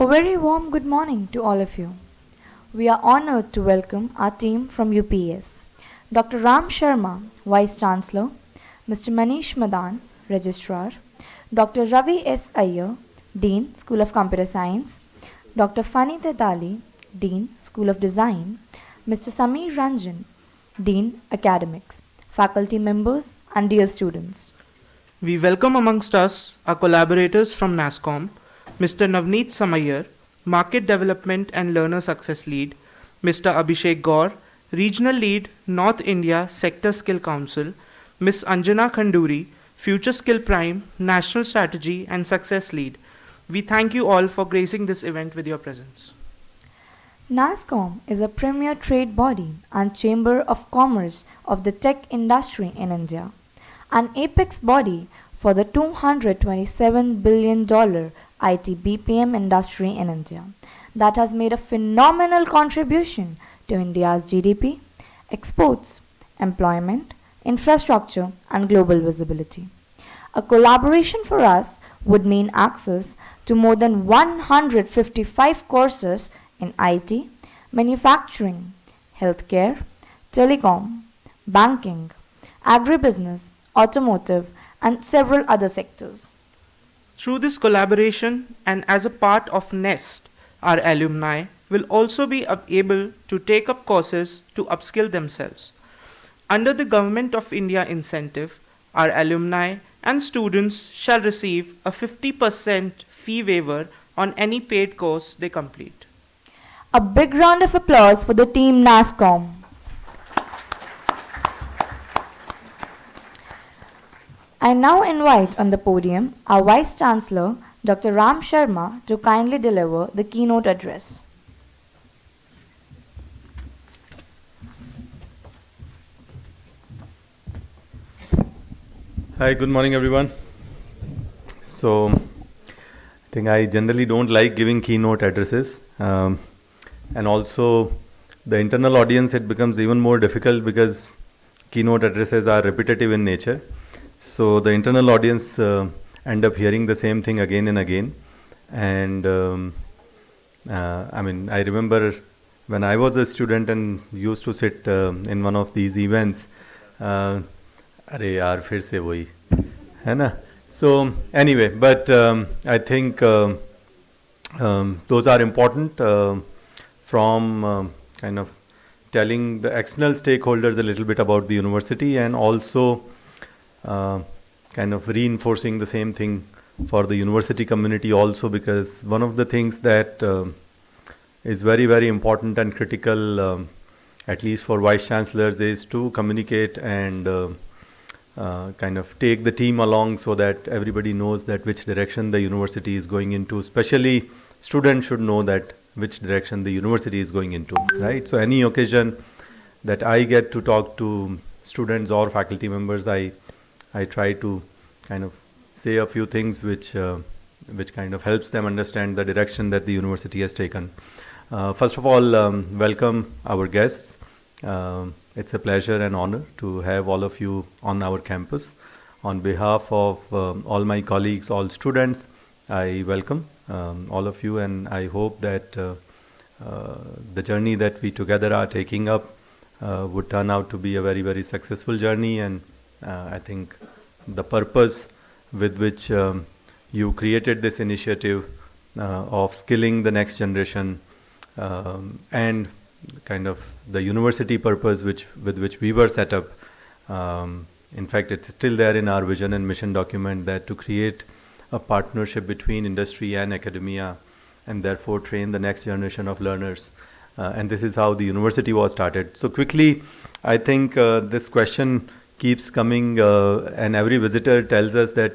A very warm good morning to all of you. We are honored to welcome our team from UPES. Dr. Ram Sharma, Vice Chancellor, Mr. Manish Madan, Registrar, Dr. Ravi S. Iyer, Dean, School of Computer Science, Dr. Fani Tetali, Dean, School of Design, Mr. Sameer Ranjan, Dean, Academics, faculty members, and dear students. We welcome amongst us our collaborators from NASSCOM, Mr. Navneet Samayar, Market Development and Learner Success Lead, Mr. Abhishek Gaur, Regional Lead, North India Sector Skill Council, Ms. Anjana Khanduri, Future Skill Prime, National Strategy and Success Lead. We thank you all for gracing this event with your presence. NASSCOM is a premier trade body and chamber of commerce of the tech industry in India, an apex body for the $227 billion IT BPM industry in India that has made a phenomenal contribution to India's GDP, exports, employment, infrastructure, and global visibility. A collaboration for us would mean access to more than 155 courses in IT, manufacturing, healthcare, telecom, banking, agribusiness, automotive, and several other sectors. Through this collaboration and as a part of NEST, our alumni will also be able to take up courses to upskill themselves. Under the Government of India incentive, our alumni and students shall receive a 50% fee waiver on any paid course they complete. A big round of applause for the team NASSCOM. I now invite on the podium our Vice Chancellor, Dr. Ram Sharma, to kindly deliver the keynote address. Hi, good morning everyone. So, I think I generally don't like giving keynote addresses, and also the internal audience, it becomes even more difficult because keynote addresses are repetitive in nature. So the internal audience end up hearing the same thing again and again. And I remember when I was a student and used to sit in one of these events, अरे यार फिर से वही है ना. So anyway, but I think those are important from kind of telling the external stakeholders a little bit about the university, and also kind of reinforcing the same thing for the university community also, because one of the things that is very, very important and critical, at least for vice chancellors, is to communicate and kind of take the team along so that everybody knows that which direction the university is going into. Especially students should know that which direction the university is going into, right? So any occasion that I get to talk to students or faculty members, I try to kind of say a few things which kind of helps them understand the direction that the university has taken. First of all, welcome our guests. It's a pleasure and honor to have all of you on our campus. On behalf of all my colleagues, all students, I welcome all of you, and I hope that the journey that we together are taking up would turn out to be a very, very successful journey. And I think the purpose with which you created this initiative of skilling the next generation, and kind of the university purpose with which we were set up. In fact, it's still there in our vision and mission document, that to create a partnership between industry and academia, and therefore train the next generation of learners. And this is how the university was started. So quickly, I think this question keeps coming, and every visitor tells us that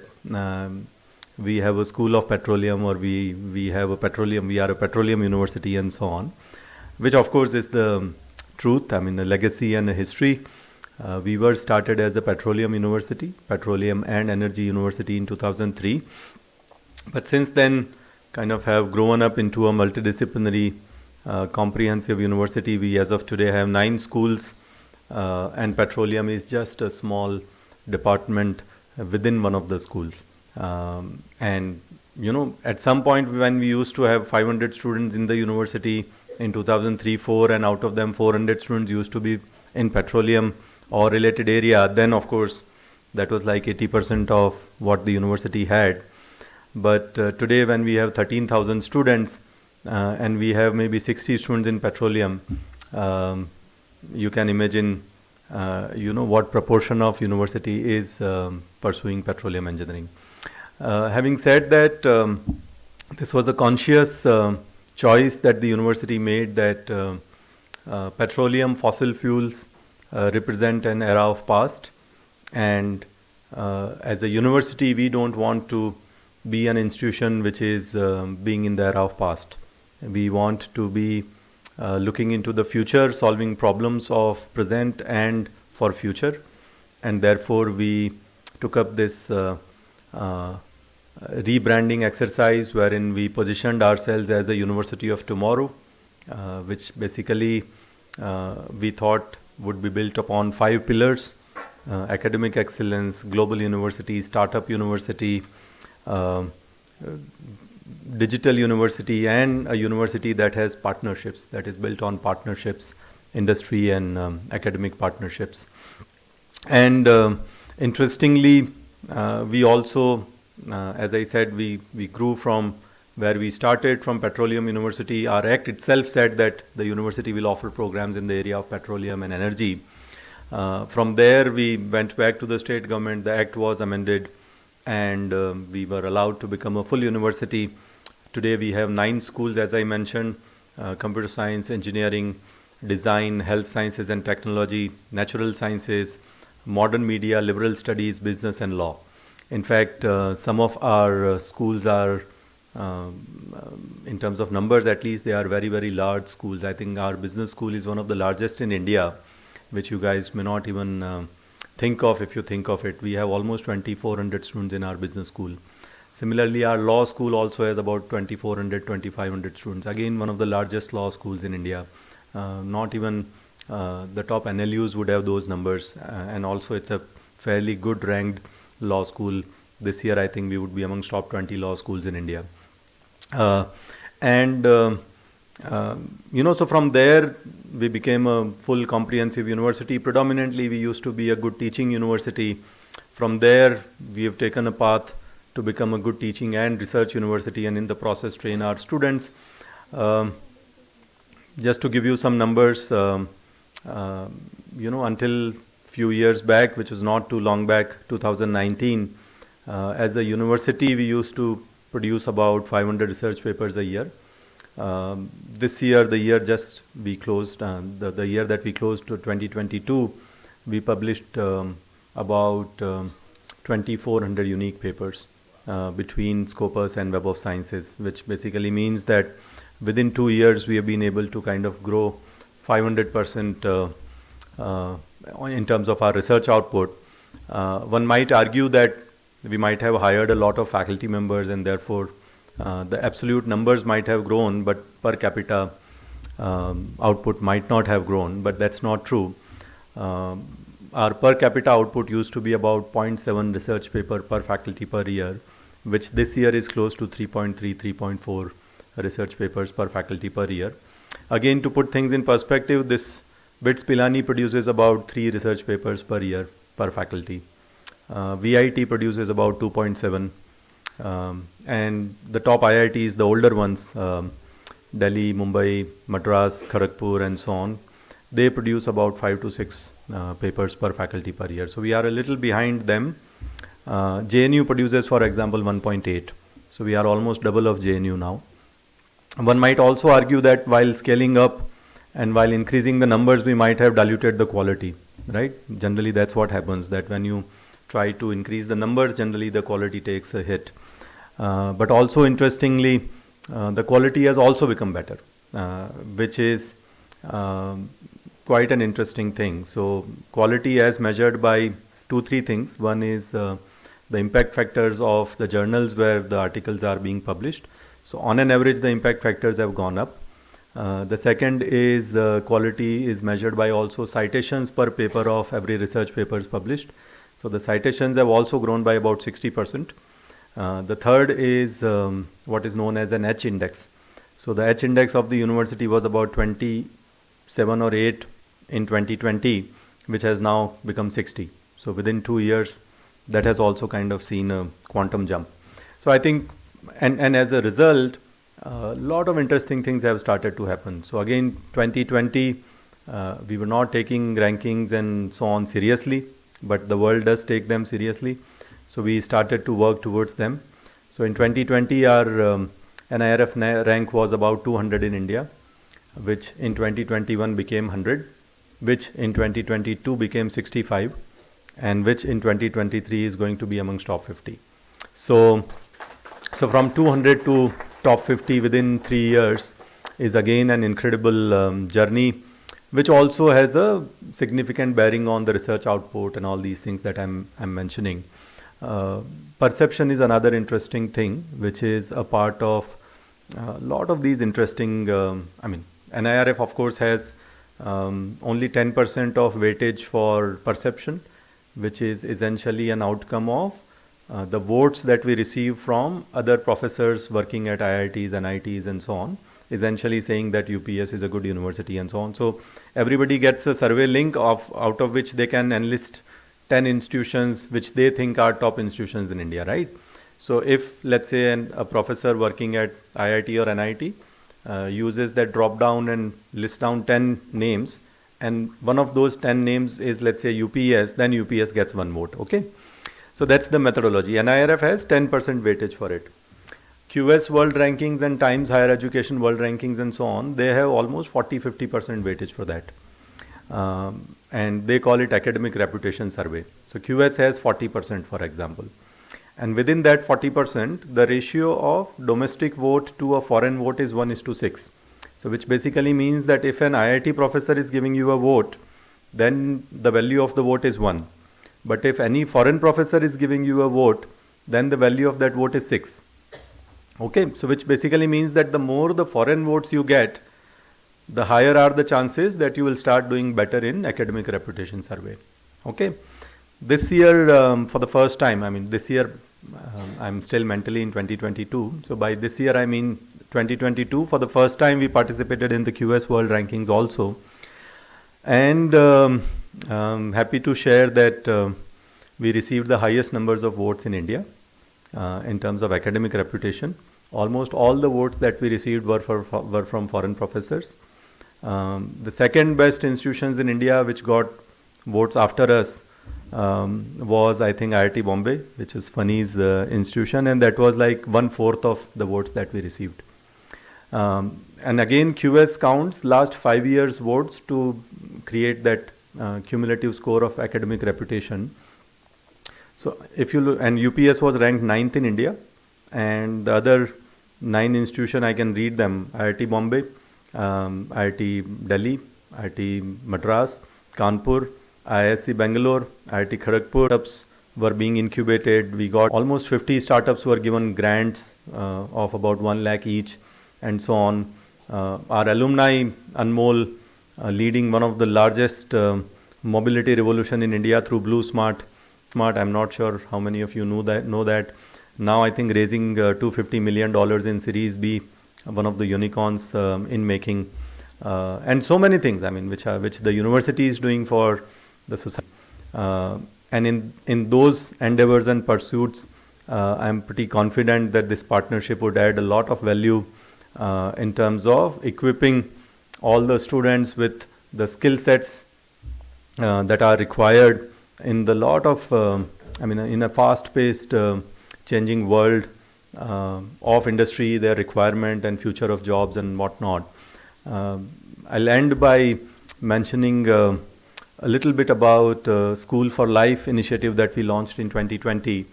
we have a school of petroleum, or we have a petroleum, we are a petroleum university, and so on, which of course is the truth. I mean, a legacy and a history. We were started as a petroleum university, petroleum and energy university in 2003. But since then, kind of have grown up into a multidisciplinary, comprehensive university. We, as of today, have 9 schools, and petroleum is just a small department within one of the schools. And at some point when we used to have 500 students in the university in 2003-4, and out of them 400 students used to be in petroleum or related area, then of course that was like 80% of what the university had. But today when we have 13,000 students and we have maybe 60 students in petroleum, you can imagine what proportion of university is pursuing petroleum engineering. Having said that, this was a conscious choice that the university made, that petroleum, fossil fuels represent an era of past, and as a university we don't want to be an institution which is being in the era of past. We want to be looking into the future, solving problems of present and for future, and therefore we took up this rebranding exercise wherein we positioned ourselves as a university of tomorrow, which basically we thought would be built upon 5 pillars: academic excellence, global university, startup university, digital university, and a university that has partnerships, that is built on partnerships, industry and academic partnerships. And interestingly, we also, as I said, we grew from where we started, from Petroleum University. Our act itself said that the university will offer programs in the area of petroleum and energy. From there, we went back to the state government. The act was amended, and we were allowed to become a full university. Today, we have 9 schools, as I mentioned: computer science, engineering, design, health sciences and technology, natural sciences, modern media, liberal studies, business, and law. In fact, some of our schools are, in terms of numbers at least, they are very, very large schools. I think our business school is one of the largest in India, which you guys may not even think of if you think of it. We have almost 2,400 students in our business school. Similarly, our law school also has about 2,400, 2,500 students. Again, one of the largest law schools in India. Not even the top NLUs would have those numbers. And also it's a fairly good ranked law school. This year, I think we would be amongst top 20 law schools in India. So from there, we became a full comprehensive university. Predominantly, we used to be a good teaching university. From there, we have taken a path to become a good teaching and research university, and in the process train our students. Just to give you some numbers, until few years back, which was not too long back, 2019, as a university, we used to produce about 500 research papers a year. This year, the year just we closed, the year that we closed to 2022, we published about 2,400 unique papers between Scopus and Web of Sciences, which basically means that within 2 years we have been able to kind of grow 500% in terms of our research output. One might argue that we might have hired a lot of faculty members, and therefore the absolute numbers might have grown, but per capita output might not have grown, but that's not true. Our per capita output used to be about 0.7 research paper per faculty per year, which this year is close to 3.3, 3.4 research papers per faculty per year. Again, to put things in perspective, this BITS Pilani produces about 3 research papers per year per faculty. VIT produces about 2.7. And the top IITs, the older ones, Delhi, Mumbai, Madras, Kharagpur, and so on, they produce about 5 to 6 papers per faculty per year. So we are a little behind them. JNU produces, for example, 1.8. So we are almost double of JNU now. One might also argue that while scaling up and while increasing the numbers, we might have diluted the quality, right? Generally, that's what happens, that when you try to increase the numbers, generally the quality takes a hit. But also interestingly, the quality has also become better, which is quite an interesting thing. So quality as measured by 2-3 things. One is the impact factors of the journals where the articles are being published. So on an average, the impact factors have gone up. The second is quality is measured by also citations per paper of every research papers published. So the citations have also grown by about 60%. The third is what is known as an H index. So the H index of the university was about 27 or 8 in 2020, which has now become 60. So within 2 years, that has also kind of seen a quantum jump. So I think, and as a result, a lot of interesting things have started to happen. So again, 2020, we were not taking rankings and so on seriously, but the world does take them seriously. So we started to work towards them. So in 2020, our NIRF rank was about 200 in India, which in 2021 became 100, which in 2022 became 65, and which in 2023 is going to be amongst top 50. So from 200 to top 50 within 3 years is again an incredible journey, which also has a significant bearing on the research output and all these things that I'm mentioning. Perception is another interesting thing, which is a part of a lot of these interesting, NIRF of course has only 10% of weightage for perception, which is essentially an outcome of the votes that we receive from other professors working at IITs, NITs and so on, essentially saying that UPES is a good university and so on. So everybody gets a survey link out of which they can enlist 10 institutions which they think are top institutions in India, right? So if, let's say, a professor working at IIT or NIT uses that drop down and lists down 10 names, and one of those 10 names is, let's say, UPES, then UPES gets 1 vote, okay? So that's the methodology. NIRF has 10% weightage for it. QS World Rankings and Times Higher Education World Rankings and so on, they have almost 40-50% weightage for that. And they call it Academic Reputation Survey. So QS has 40%, for example. And within that 40%, the ratio of domestic vote to a foreign vote is 1:6. So which basically means that if an IIT professor is giving you a vote, then the value of the vote is 1. But if any foreign professor is giving you a vote, then the value of that vote is 6. Okay, so which basically means that the more the foreign votes you get, the higher are the chances that you will start doing better in Academic Reputation Survey. Okay, this year for the first time, this year I'm still mentally in 2022. So by this year I mean 2022, for the first time we participated in the QS World Rankings also. And I'm happy to share that we received the highest numbers of votes in India in terms of academic reputation. Almost all the votes that we received were from foreign professors. The second best institutions in India which got votes after us was, I think, IIT Bombay, which is Funny's institution, and that was like 1/4 of the votes that we received. And again, QS counts last 5 years' votes to create that cumulative score of academic reputation. So if you look, and UPS was ranked 9th in India, and the other 9 institutions, I can read them: IIT Bombay, IIT Delhi, IIT Madras, Kanpur, IISc Bangalore, IIT Kharagpur. Startups were being incubated. We got almost 50 startups were given grants of about 1 lakh each, and so on. Our alumni, Anmol, leading one of the largest mobility revolution in India through Blue Smart. I'm not sure how many of you know that. Now I think raising $250 million in Series B, one of the unicorns in making, and so many things. Which the university is doing for the society. And in those endeavors and pursuits, I'm pretty confident that this partnership would add a lot of value in terms of equipping all the students with the skill sets that are required in the lot of, in a fast-paced, changing world of industry, their requirement and future of jobs and whatnot. I'll end by mentioning a little bit about School for Life initiative that we launched in 2020.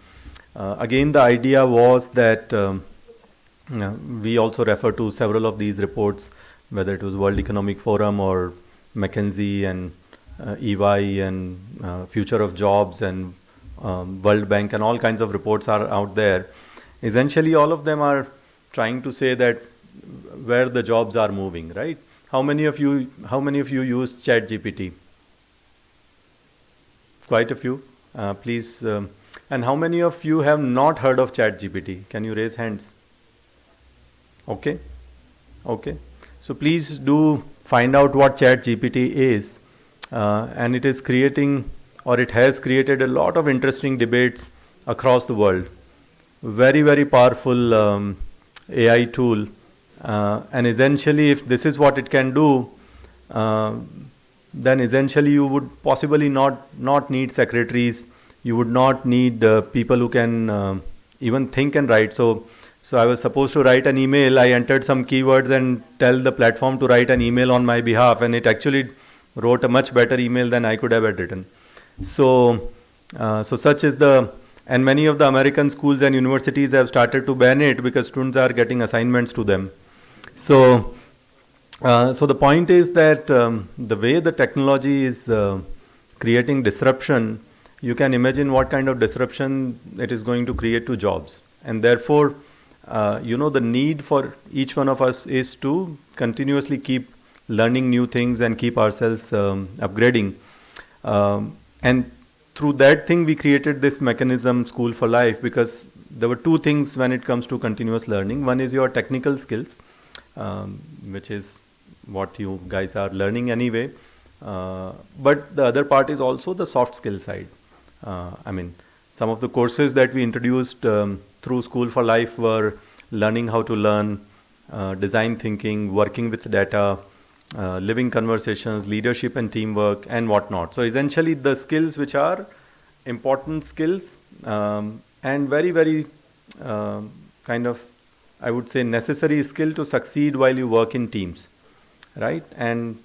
Again, the idea was that we also refer to several of these reports, whether it was World Economic Forum or McKinsey and EY and Future of Jobs and World Bank, and all kinds of reports are out there. Essentially, all of them are trying to say that where the jobs are moving, right? How many of you use ChatGPT? Quite a few. Please And how many of you have not heard of ChatGPT? Can you raise hands? Okay. Okay. So please do find out what ChatGPT is. And it is creating, or it has created, a lot of interesting debates across the world. Very, very powerful AI tool. And essentially, if this is what it can do, then essentially you would possibly not need secretaries. You would not need people who can even think and write. So I was supposed to write an email. I entered some keywords and tell the platform to write an email on my behalf, and it actually wrote a much better email than I could have had written. So such is the, and many of the American schools and universities have started to ban it because students are getting assignments to them. So the point is that the way the technology is creating disruption, you can imagine what kind of disruption it is going to create to jobs. And therefore, the need for each one of us is to continuously keep learning new things and keep ourselves upgrading. And through that thing, we created this mechanism, School for Life, because there were two things when it comes to continuous learning. One is your technical skills, which is what you guys are learning anyway. But the other part is also the soft skill side. Some of the courses that we introduced through School for Life were learning how to learn, design thinking, working with data, living conversations, leadership and teamwork, and whatnot. So essentially the skills which are important skills and very, very kind of, I would say, necessary skill to succeed while you work in teams, right? And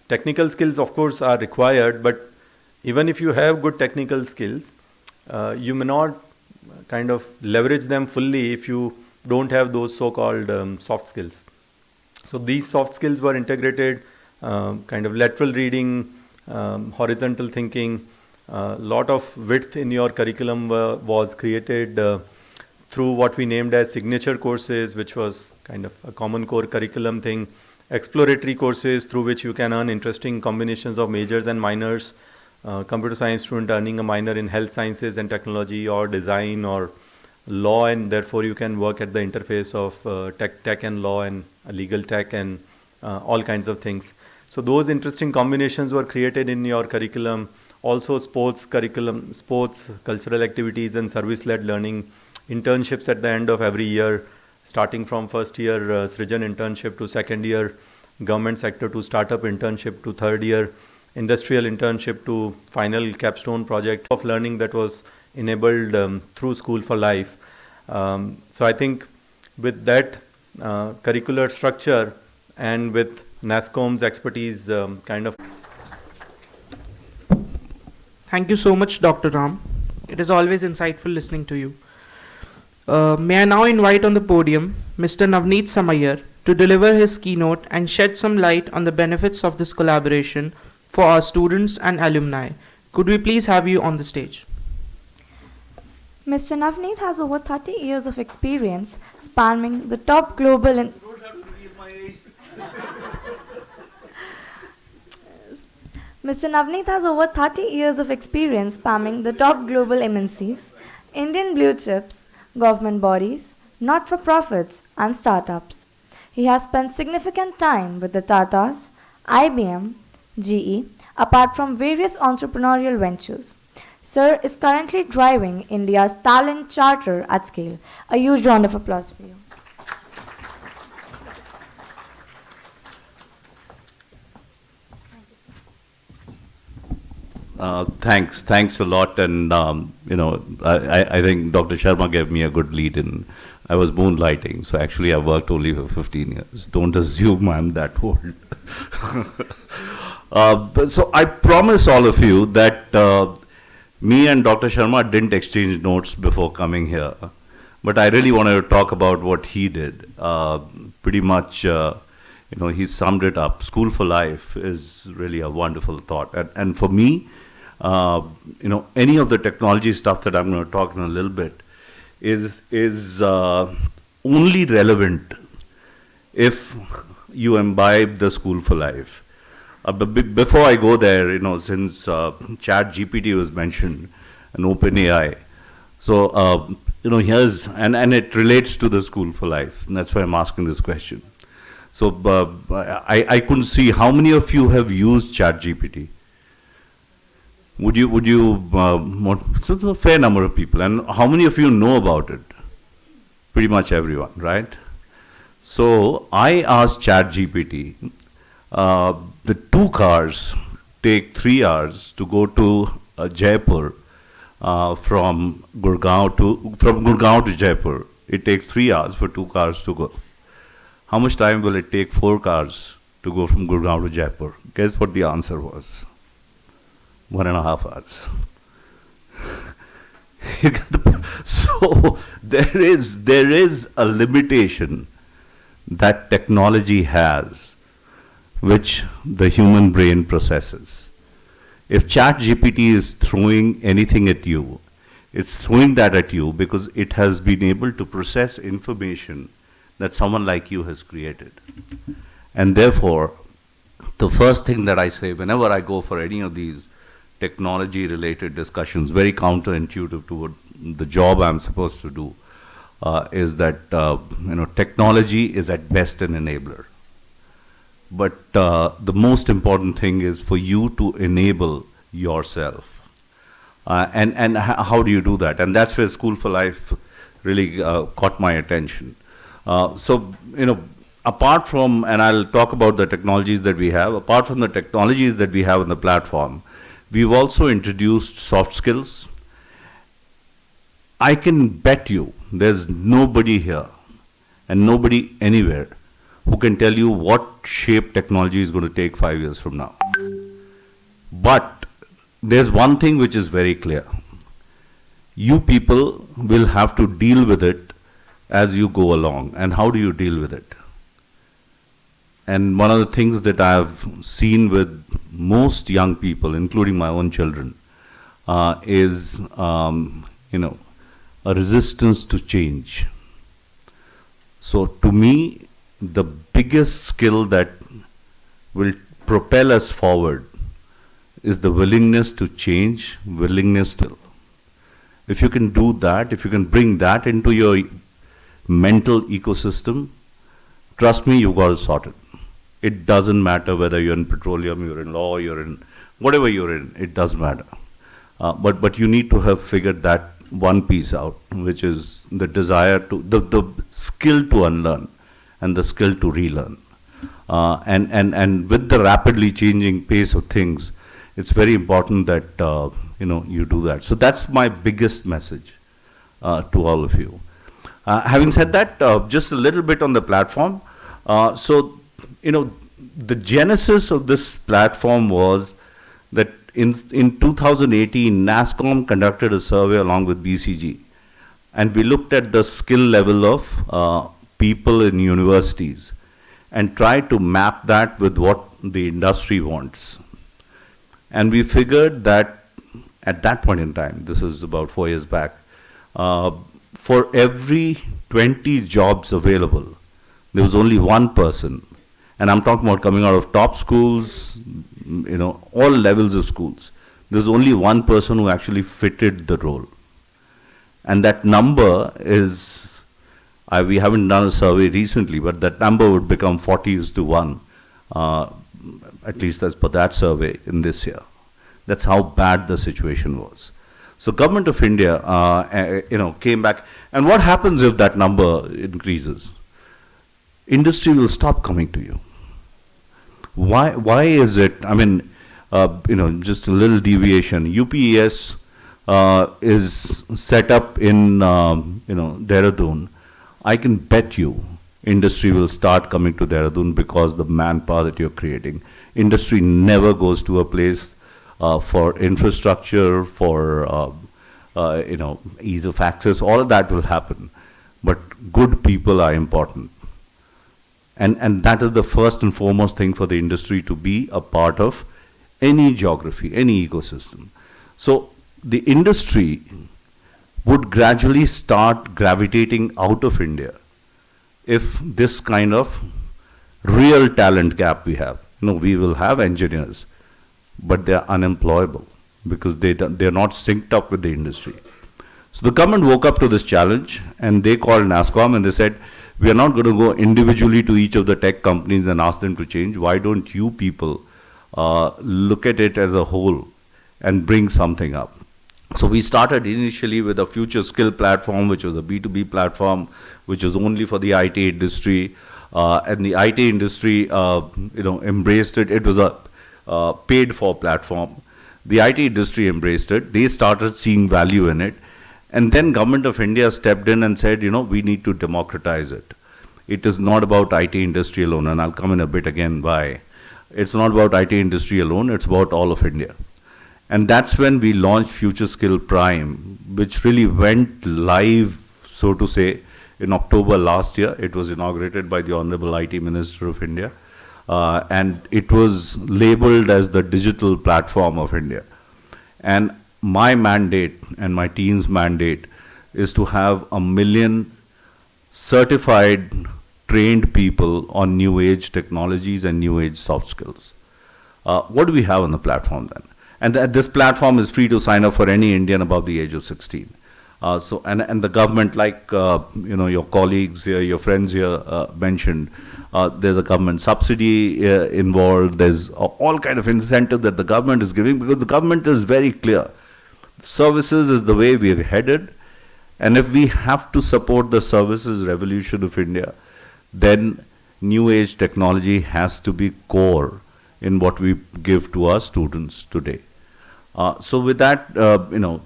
technical skills, of course, are required, but even if you have good technical skills, you may not kind of leverage them fully if you don't have those so-called soft skills. So these soft skills were integrated, kind of lateral reading, horizontal thinking, a lot of width in your curriculum was created through what we named as signature courses, which was kind of a common core curriculum thing, exploratory courses through which you can earn interesting combinations of majors and minors, computer science student earning a minor in health sciences and technology or design or law, and therefore you can work at the interface of tech and law and legal tech and all kinds of things. So those interesting combinations were created in your curriculum. Also sports curriculum, sports, cultural activities and service-led learning, internships at the end of every year, starting from first year Srijan internship to second year government sector to startup internship to third year industrial internship to final capstone project of learning that was enabled through School for Life. So I think with that curricular structure and with NASSCOM's expertise kind of. Thank you so much, Dr. Ram. It is always insightful listening to you. May I now invite on the podium Mr. Navneet Samayar to deliver his keynote and shed some light on the benefits of this collaboration for our students and alumni. Could we please have you on the stage? Mr. Navneet has over 30 years of experience spanning the top global Mr. Navneet has over 30 years of experience spanning the top global MNCs, Indian blue chips, government bodies, not-for-profits, and startups. He has spent significant time with the Tatas, IBM, GE, apart from various entrepreneurial ventures. Sir is currently driving India's talent charter at scale. A huge round of applause for you. Thanks a lot, and I think Dr. Sharma gave me a good lead in. I was moonlighting, so actually I worked only for 15 years. Don't assume I'm that old. So I promise all of you that me and Dr. Sharma didn't exchange notes before coming here, but I really wanted to talk about what he did. Pretty much, he summed it up. School for Life is really a wonderful thought, and for me, any of the technology stuff that I'm going to talk in a little bit is only relevant if you imbibe the School for Life. Before I go there, since ChatGPT was mentioned and OpenAI, So, and it relates to the School for Life, and that's why I'm asking this question. So, I couldn't see how many of you have used ChatGPT. So it's a fair number of people, and how many of you know about it? Pretty much everyone, right? So, I asked ChatGPT, the 2 cars take 3 hours to go to Jaipur. From Gurgaon to Jaipur, it takes 3 hours for 2 cars to go. How much time will it take 4 cars to go from Gurgaon to Jaipur? Guess what the answer was? 1.5 hours. You get so there is a limitation that technology has, which the human brain processes. If ChatGPT is throwing anything at you, it's throwing that at you because it has been able to process information that someone like you has created. And therefore, the first thing that I say whenever I go for any of these technology-related discussions, very counterintuitive to what the job I'm supposed to do, is that technology is at best an enabler. But the most important thing is for you to enable yourself. And how do you do that? And that's where School for Life really caught my attention. Apart from, and I'll talk about the technologies that we have, apart from the technologies that we have on the platform, we've also introduced soft skills. I can bet you there's nobody here and nobody anywhere who can tell you what shape technology is going to take 5 years from now. But there's one thing which is very clear. You people will have to deal with it as you go along. And how do you deal with it? And one of the things that I've seen with most young people, including my own children, is a resistance to change. So to me, the biggest skill that will propel us forward is the willingness to change, willingness to. If you can do that, if you can bring that into your mental ecosystem, trust me, you've got it sorted. It doesn't matter whether you're in petroleum, you're in law, you're in whatever you're in, it doesn't matter. But you need to have figured that one piece out, which is the desire to, the skill to unlearn and the skill to relearn. And with the rapidly changing pace of things, it's very important that you do that. So that's my biggest message to all of you. Having said that, just a little bit on the platform. The genesis of this platform was that in 2018, NASSCOM conducted a survey along with BCG, and we looked at the skill level of people in universities and tried to map that with what the industry wants. And we figured that at that point in time, this is about 4 years back, for every 20 jobs available, there was only one person, and I'm talking about coming out of top schools, all levels of schools. There's only one person who actually fitted the role. And that number is, we haven't done a survey recently, but that number would become 40:1, at least as per that survey in this year. That's how bad the situation was. So Government of India, came back. And what happens if that number increases? Industry will stop coming to you. Why is it? I mean, just a little deviation. UPES is set up in, Dehradun. I can bet you industry will start coming to Dehradun because the manpower that you're creating. Industry never goes to a place for infrastructure, for ease of access. All of that will happen. But good people are important. And that is the first and foremost thing for the industry to be a part of any geography, any ecosystem. So the industry would gradually start gravitating out of India if this kind of real talent gap we have. We will have engineers, but they are unemployable because they're not synced up with the industry. So the government woke up to this challenge and they called NASSCOM and they said, we are not going to go individually to each of the tech companies and ask them to change. Why don't you people look at it as a whole and bring something up? So we started initially with a future skill platform, which was a B2B platform, which was only for the IT industry. And the IT industry, embraced it. It was a paid-for platform. The IT industry embraced it. They started seeing value in it. And then Government of India stepped in and said, we need to democratize it. It is not about IT industry alone, and I'll come in a bit again why. It's not about IT industry alone, it's about all of India. And that's when we launched Future Skill Prime, which really went live, so to say, in October last year. It was inaugurated by the Honorable IT Minister of India. And it was labeled as the digital platform of India. And my mandate and my team's mandate is to have 1 million certified, trained people on new age technologies and new age soft skills. What do we have on the platform then? And this platform is free to sign up for any Indian above the age of 16. And the government, like your colleagues here, your friends here mentioned, there's a government subsidy involved. There's all kind of incentive that the government is giving, because the government is very clear. Services is the way we're headed, and if we have to support the services revolution of India, then new age technology has to be core in what we give to our students today. So with that,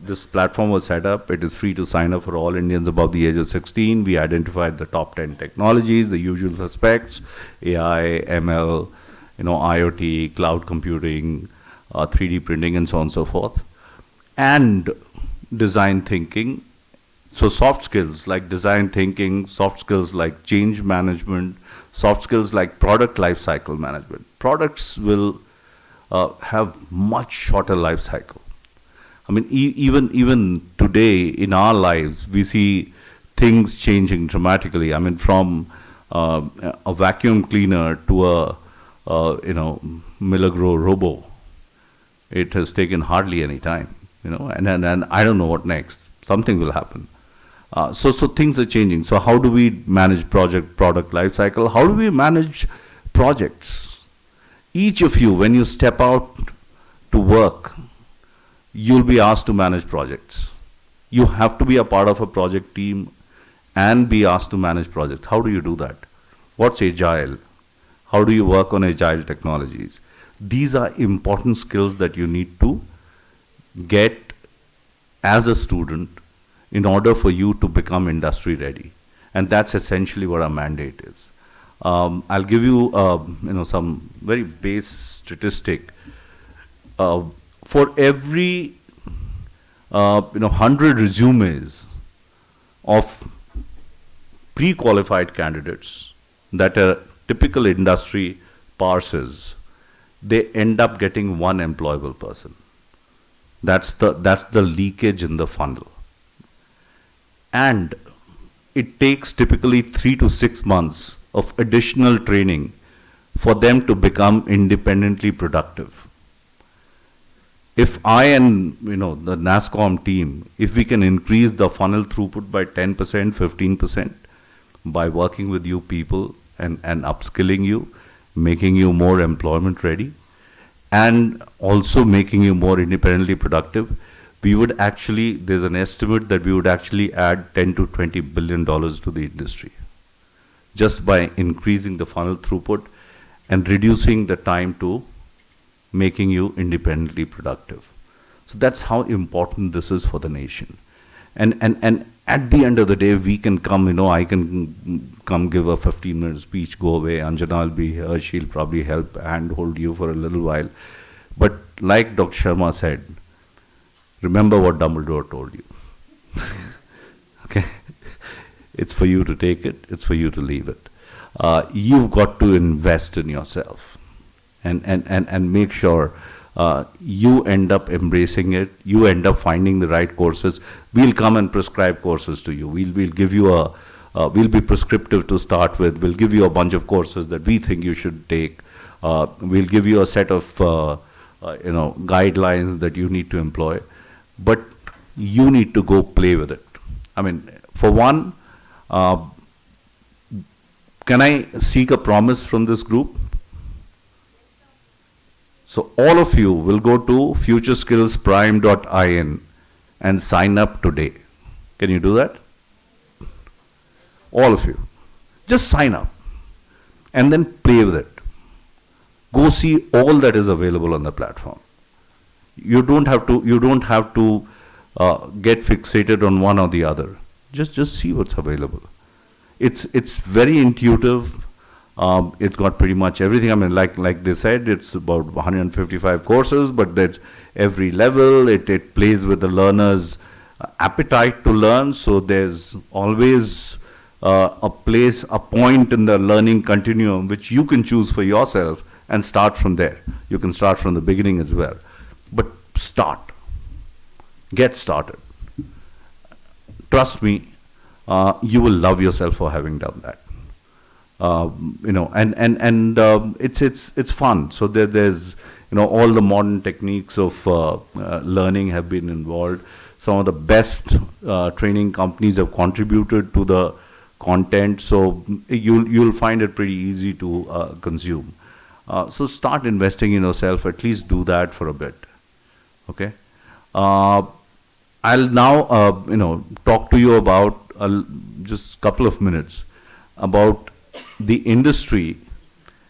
this platform was set up. It is free to sign up for all Indians above the age of 16. We identified the top 10 technologies, the usual suspects: AI, ML, IoT, cloud computing, 3D printing, and so on and so forth. And design thinking. So soft skills like design thinking, soft skills like change management, soft skills like product life cycle management. Products will have much shorter life cycle. I mean, even today in our lives, we see things changing dramatically. I mean, from a vacuum cleaner to a Milagro robo, it has taken hardly any time. And I don't know what next. Something will happen. So things are changing. So how do we manage product life cycle? How do we manage projects? Each of you, when you step out to work, you'll be asked to manage projects. You have to be a part of a project team and be asked to manage projects. How do you do that? What's agile? How do you work on agile technologies? These are important skills that you need to get as a student in order for you to become industry ready. And that's essentially what our mandate is. I'll give you some very base statistic. For every 100 resumes of pre-qualified candidates that a typical industry parses, they end up getting one employable person. That's the leakage in the funnel. And it takes typically 3 to 6 months of additional training for them to become independently productive. If I and the NASSCOM team, if we can increase the funnel throughput by 10%, 15% by working with you people and upskilling you, making you more employment ready, and also making you more independently productive, we would actually, there's an estimate that we would actually add $10 to $20 billion to the industry just by increasing the funnel throughput and reducing the time to making you independently productive. So that's how important this is for the nation. And at the end of the day, we can come, I can come give a 15-minute speech, go away. Anjana will be here. She'll probably help and hold you for a little while. But like Dr. Sharma said, remember what Dumbledore told you. Okay? It's for you to take it. It's for you to leave it. You've got to invest in yourself and make sure you end up embracing it. You end up finding the right courses. We'll come and prescribe courses to you. We'll give you we'll be prescriptive to start with. We'll give you a bunch of courses that we think you should take. We'll give you a set of guidelines that you need to employ. But you need to go play with it. I mean, for one, uh, can I seek a promise from this group? So all of you will go to futureskillsprime.in and sign up today. Can you do that? All of you. Just sign up and then play with it. Go see all that is available on the platform. You don't have to get fixated on one or the other. Just see what's available. It's very intuitive. It's got pretty much everything. I mean, like they said, it's about 155 courses, but that's every level. It plays with the learner's appetite to learn. So there's always a point in the learning continuum which you can choose for yourself and start from there. You can start from the beginning as well. But start. Get started. Trust me, you will love yourself for having done that. It's fun. So there's all the modern techniques of learning have been involved. Some of the best training companies have contributed to the content, so you'll find it pretty easy to consume. So start investing in yourself. At least do that for a bit. Okay. I'll now talk to you about just a couple of minutes about the industry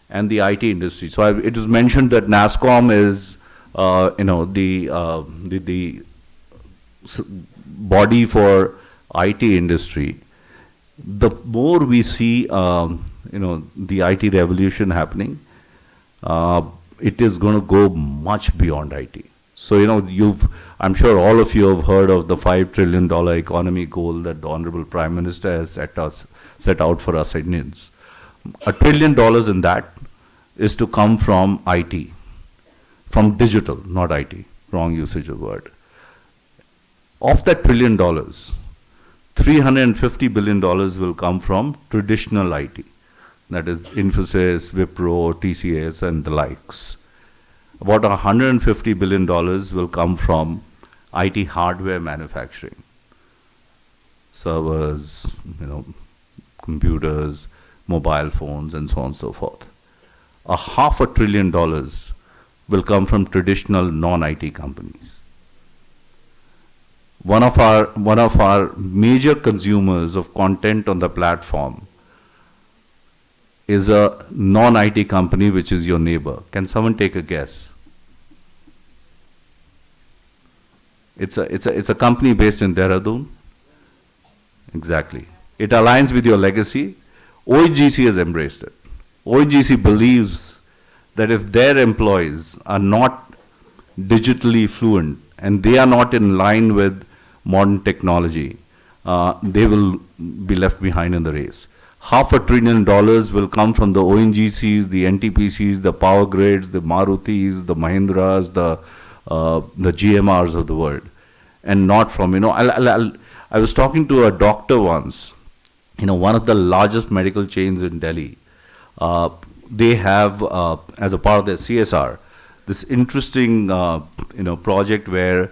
and the IT industry. So it was mentioned that NASSCOM is the body for IT industry. The more we see the IT revolution happening, it is going to go much beyond IT. So I'm sure all of you have heard of the $5 trillion economy goal that the Honorable Prime Minister has set out for us Indians. $1 trillion in that is to come from IT, from digital, not IT. Wrong usage of word. Of that $1 trillion, $350 billion will come from traditional IT. That is Infosys, Wipro, TCS, and the likes. About $150 billion will come from IT hardware manufacturing. Servers, computers, mobile phones, and so on and so forth. $500 billion will come from traditional non-IT companies. One of our major consumers of content on the platform is a non-IT company which is your neighbor. Can someone take a guess? It's a company based in Dehradun. Exactly. It aligns with your legacy. ONGC has embraced it. ONGC believes that if their employees are not digitally fluent and they are not in line with modern technology, they will be left behind in the race. $500 billion will come from the ONGCs, the NTPCs, the Power Grids, the Marutis, the Mahindras, the GMRs of the world, and not from, I was talking to a doctor once, one of the largest medical chains in Delhi. They have, as a part of their CSR, this interesting, project where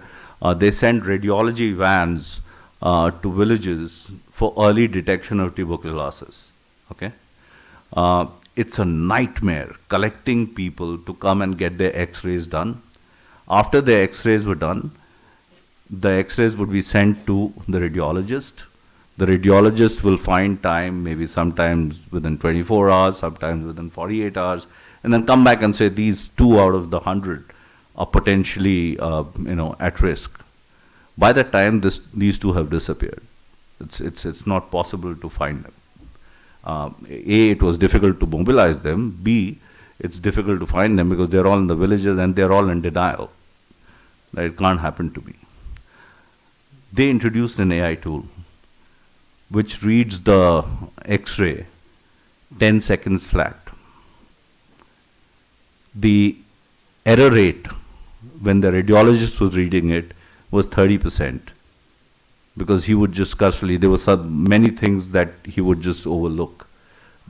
they send radiology vans to villages for early detection of tuberculosis. Okay, it's a nightmare collecting people to come and get their X-rays done. After the X-rays were done, the X-rays would be sent to the radiologist. The radiologist will find time, maybe sometimes within 24 hours, sometimes within 48 hours, and then come back and say these 2 out of the 100 are potentially, at risk. By that time, these 2 have disappeared. It's not possible to find them. A, it was difficult to mobilize them. B, it's difficult to find them because they're all in the villages and they're all in denial. That it can't happen to me. They introduced an AI tool which reads the X-ray 10 seconds flat. The error rate when the radiologist was reading it was 30%, because he would just casually, there were many things that he would just overlook,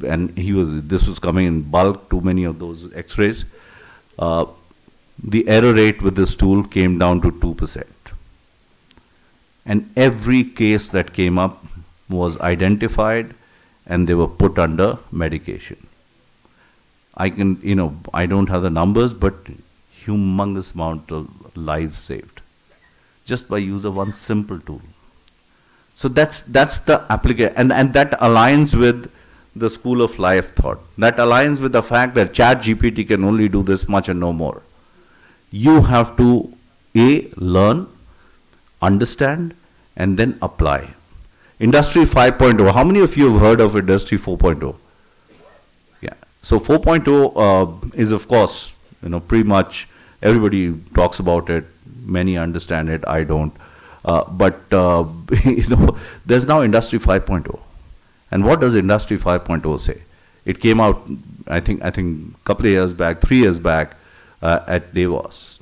and this was coming in bulk, too many of those X-rays. The error rate with this tool came down to 2%. And every case that came up was identified and they were put under medication. I can, I don't have the numbers, but humongous amount of lives saved just by use of one simple tool. So that's the application, and that aligns with the school of life thought. That aligns with the fact that Chat GPT can only do this much and no more. You have to learn, understand, and then apply. Industry 5.0. How many of you have heard of Industry 4.0? Yeah. So 4.0 is, of course, pretty much everybody talks about it. Many understand it. I don't. But there's now Industry 5.0. And what does Industry 5.0 say? It came out, I think, a couple of years back, 3 years back, at Davos,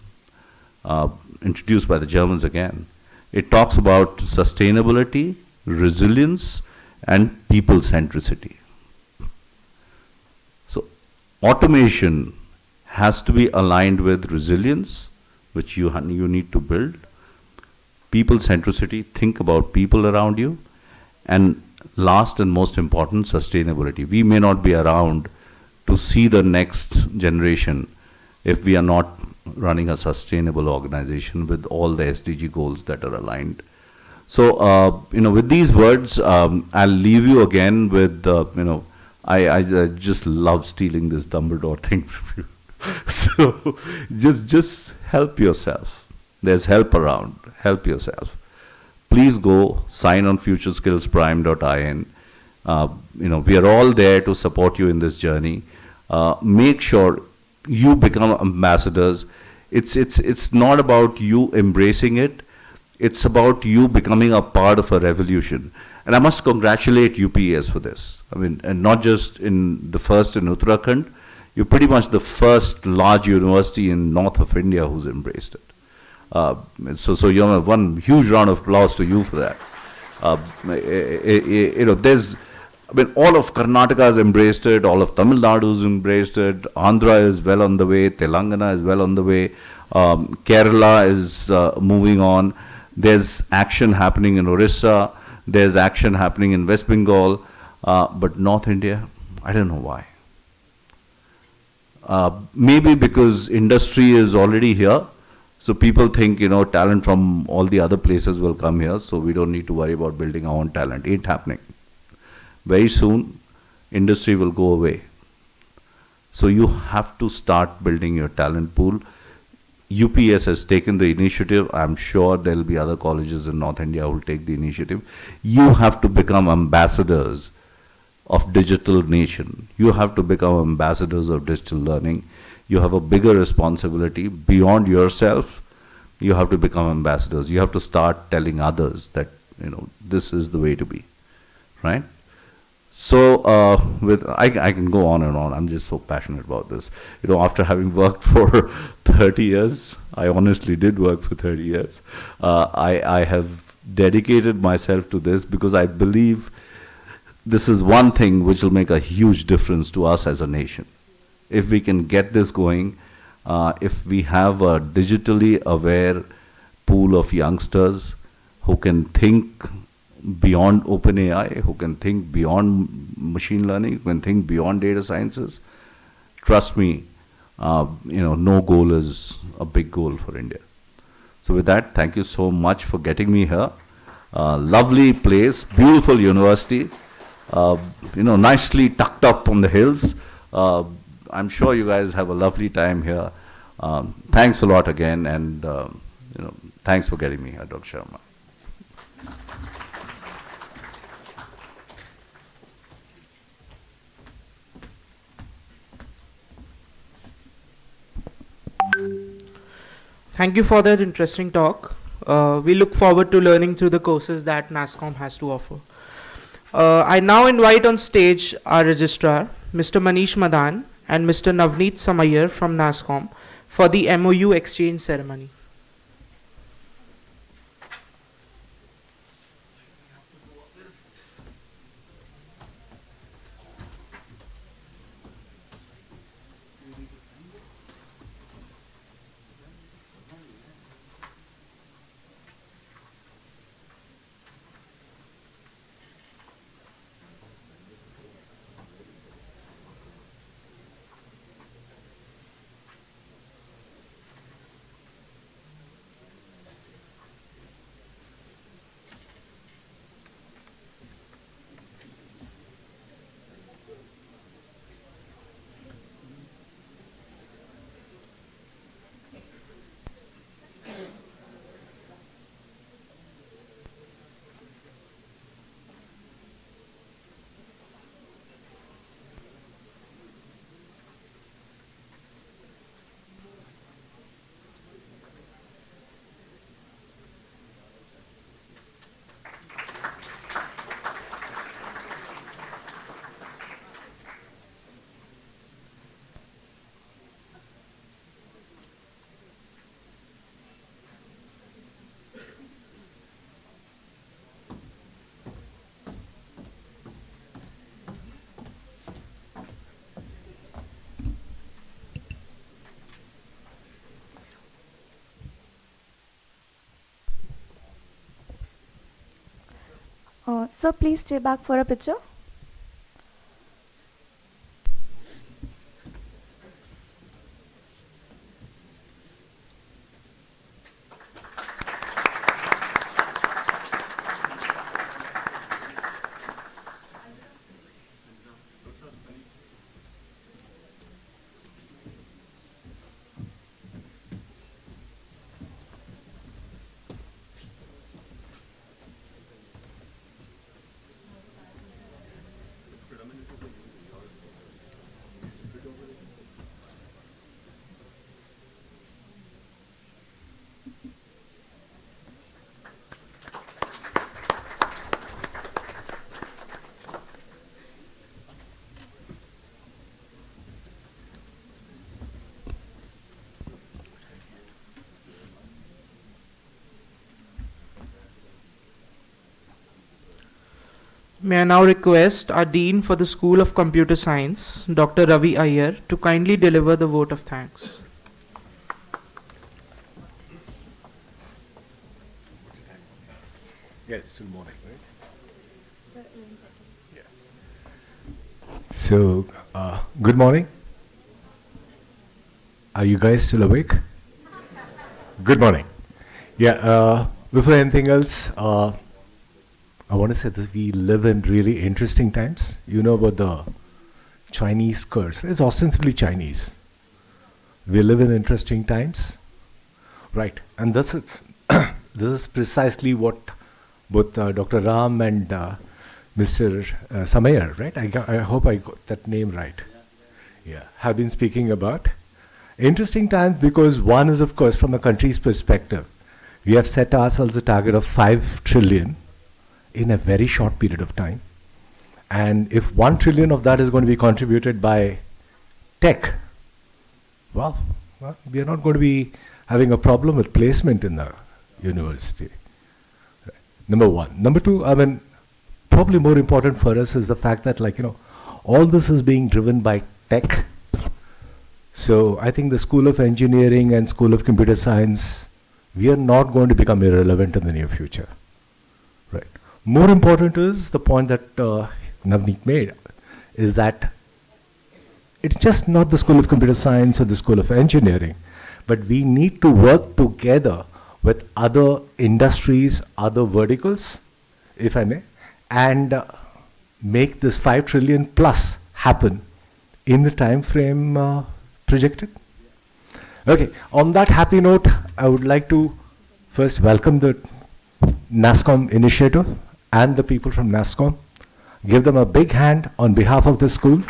introduced by the Germans again. It talks about sustainability, resilience, and people centricity. So, automation has to be aligned with resilience, which you need to build. People centricity, think about people around you, and last and most important, sustainability. We may not be around to see the next generation if we are not running a sustainable organization with all the SDG goals that are aligned. So, with these words, I'll leave you again with, I just love stealing this Dumbledore thing from you. So, just help yourself. There's help around. Help yourself. Please go sign on futureskillsprime.in. We are all there to support you in this journey. Make sure you become ambassadors. It's not about you embracing it. It's about you becoming a part of a revolution. And I must congratulate UPES for this. And not just in the first in Uttarakhand, you're pretty much the first large university in north of India who's embraced it. So one huge round of applause to you for that. There's, all of Karnataka has embraced it, all of Tamil Nadu has embraced it, Andhra is well on the way, Telangana is well on the way, Kerala is moving on. There's action happening in Orissa, there's action happening in West Bengal, but North India, I don't know why. Maybe because industry is already here, so people think, talent from all the other places will come here, so we don't need to worry about building our own talent. Ain't happening. Very soon, industry will go away. So you have to start building your talent pool. UPS has taken the initiative. I'm sure there will be other colleges in North India who will take the initiative. You have to become ambassadors of digital nation. You have to become ambassadors of digital learning. You have a bigger responsibility beyond yourself. You have to become ambassadors. You have to start telling others that, this is the way to be, right? So, I can go on and on. I'm just so passionate about this. After having worked for 30 years, I honestly did work for 30 years. I have dedicated myself to this because I believe this is one thing which will make a huge difference to us as a nation. If we can get this going, if we have a digitally aware pool of youngsters who can think beyond OpenAI, who can think beyond machine learning, who can think beyond data sciences, trust me, no goal is a big goal for India. So with that, thank you so much for getting me here. Lovely place, beautiful university, nicely tucked up on the hills. I'm sure you guys have a lovely time here. Thanks a lot again, and thanks for getting me here, Dr. Sharma. Thank you for that interesting talk. We look forward to learning through the courses that NASSCOM has to offer. I now invite on stage our registrar, Mr. Manish Madan, and Mr. Navneet Samayar from NASSCOM for the MOU exchange ceremony. Sir, please stay back for a picture. May I now request our Dean for the School of Computer Science, Dr. Ravi Iyer, to kindly deliver the vote of thanks. Yes, still morning, right? Yeah. So, good morning. Are you guys still awake? Good morning. Yeah, before anything else, I want to say that we live in really interesting times. You know about the Chinese curse. It's ostensibly Chinese. We live in interesting times. Right. And this is, this is precisely what both Dr. Ram and Mr. Samayar, right? I hope I got that name right. Yeah, have been speaking about. Interesting times because one is, of course, from a country's perspective. We have set ourselves a target of 5 trillion in a very short period of time. And if 1 trillion of that is going to be contributed by tech, well, we are not going to be having a problem with placement in the university. Right. Number one. Number two, I mean, probably more important for us is the fact that, like, all this is being driven by tech. So I think the School of Engineering and School of Computer Science, we are not going to become irrelevant in the near future. Right. More important is the point that Navneet made, is that it's just not the School of Computer Science or the School of Engineering, but we need to work together with other industries, other verticals, if I may, and make this 5 trillion plus happen in the time frame projected. Okay, on that happy note, I would like to first welcome the NASSCOM initiative and the people from NASSCOM. Give them a big hand on behalf of the school.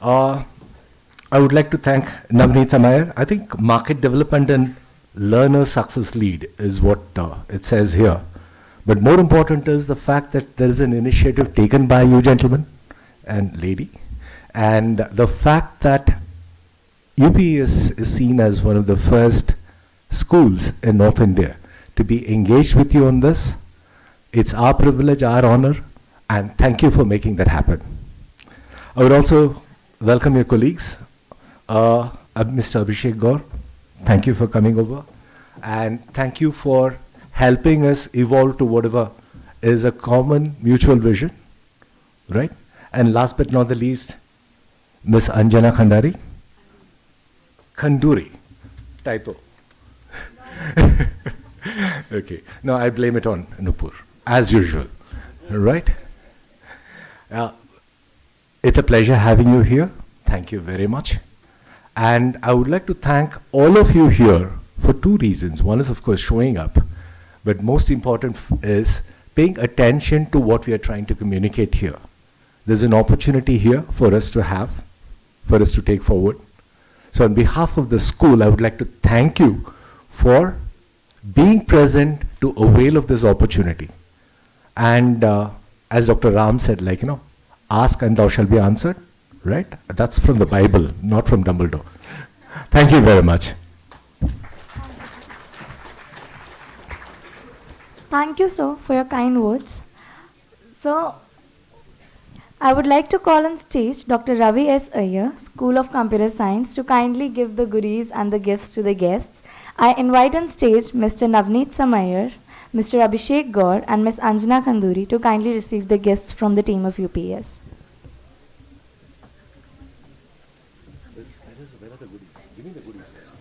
I would like to thank Navneet Samayar. I think market development and learner success lead is what it says here. But more important is the fact that there is an initiative taken by you gentlemen and lady, and the fact that UPES is seen as one of the first schools in North India to be engaged with you on this. It's our privilege, our honor, and thank you for making that happen. I would also welcome your colleagues. Mr. Abhishek Gaur, thank you for coming over, and thank you for helping us evolve to whatever is a common mutual vision, right? And last but not the least, Ms. Anjana Khanduri, typo. Okay, no, I blame it on Nupur, as usual, right? It's a pleasure having you here. Thank you very much. And I would like to thank all of you here for two reasons. One is, of course, showing up, but most important is paying attention to what we are trying to communicate here. There's an opportunity here for us to have, for us to take forward. So on behalf of the school, I would like to thank you for being present to avail of this opportunity. And as Dr. Ram said, like, ask and thou shalt be answered, right? That's from the Bible, not from Dumbledore. Thank you very much. Thank you, sir, for your kind words. So, I would like to call on stage Dr. Ravi S. Iyer, School of Computer Science, to kindly give the goodies and the gifts to the guests. I invite on stage Mr. Navneet Samayar, Mr. Abhishek Gaur, and Ms. Anjana Khanduri to kindly receive the gifts from the team of UPES. Where are the goodies? Give me the goodies first.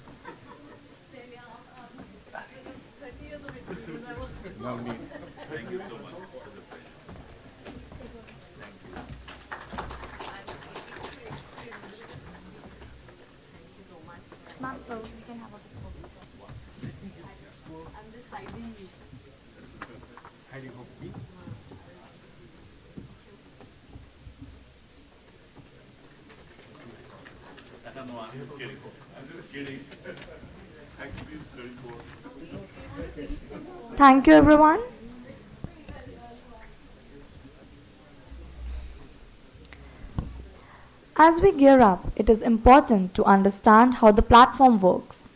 Thank you so much. Ma'am, you can have a bit of I'm just hiding you. Hiding from me? No, I'm just kidding. I'm just kidding. Actually, it's 34. Thank you, everyone. As we gear up, it is important to understand how the platform works.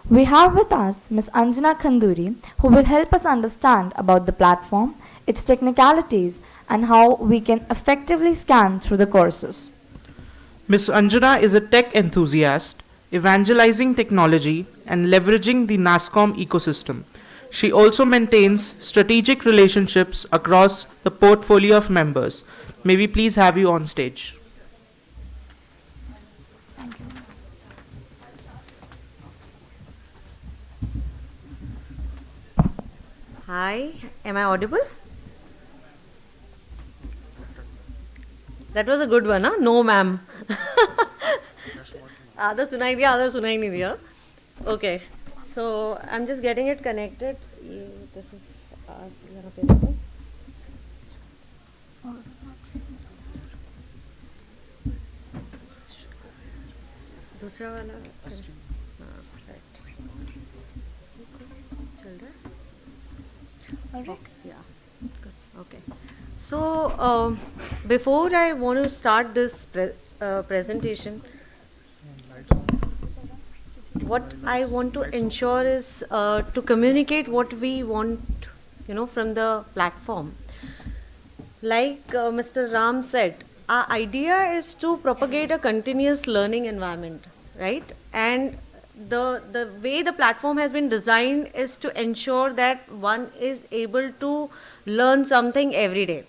We have with us Ms. Anjana Khanduri, who will help us understand about the platform, its technicalities, and how we can effectively scan through the courses. Ms. Anjana is a tech enthusiast, evangelizing technology and leveraging the NASSCOM ecosystem. She also maintains strategic relationships across the portfolio of members. May we please have you on stage? Hi, am I audible? That was a good one, huh? No, ma'am. आधा सुनाई दिया, आधा सुनाई नहीं दिया. Okay, so I'm just getting it connected. This is यहाँ पे देखो. दूसरा वाला right. चल रहा है? Okay, yeah, good. Okay. So before I want to start this presentation, what I want to ensure is to communicate what we want, from the platform. Like Mr. Ram said, our idea is to propagate a continuous learning environment, right? And the way the platform has been designed is to ensure that one is able to learn something every day.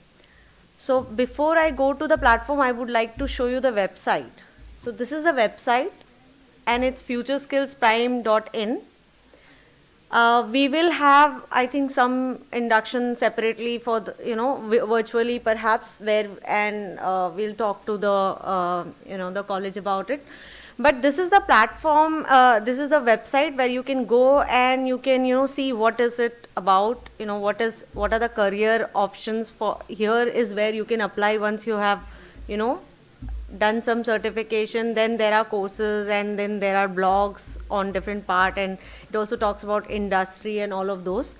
So before I go to the platform, I would like to show you the website. So this is the website, and it's futureskillsprime.in. We will have, I think, some induction separately for the, virtually perhaps, and we'll talk to the the college about it. But this is the platform, this is the website where you can go and you can see what is it about, what are the career options for. Here is where you can apply once you have done some certification. Then there are courses, and then there are blogs on different part, and it also talks about industry and all of those.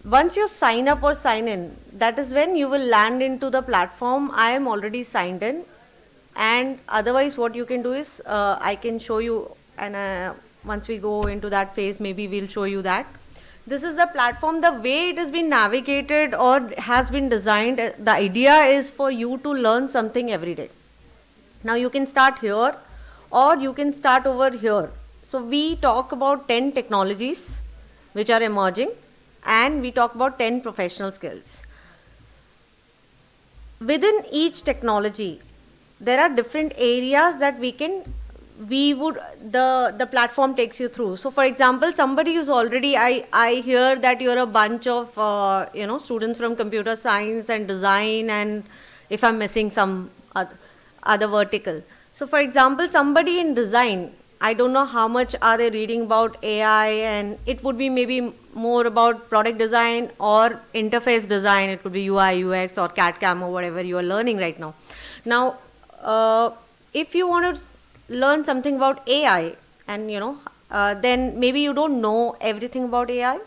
Once you sign up or sign in, that is when you will land into the platform. I am already signed in, and otherwise what you can do is I can show you, and once we go into that phase, maybe we'll show you that. This is the platform. The way it has been navigated or has been designed, the idea is for you to learn something every day. Now you can start here or you can start over here. So we talk about 10 technologies which are emerging, and we talk about 10 professional skills. Within each technology, there are different areas that the platform takes you through. So for example, somebody who's already, I hear that you're a bunch of students from computer science and design, and if I'm missing some other vertical. So for example, somebody in design, I don't know how much are they reading about AI, and it would be maybe more about product design or interface design. It could be UI, UX or CAD/CAM or whatever you are learning right now. Now, if you want to learn something about AI, and then maybe you don't know everything about AI.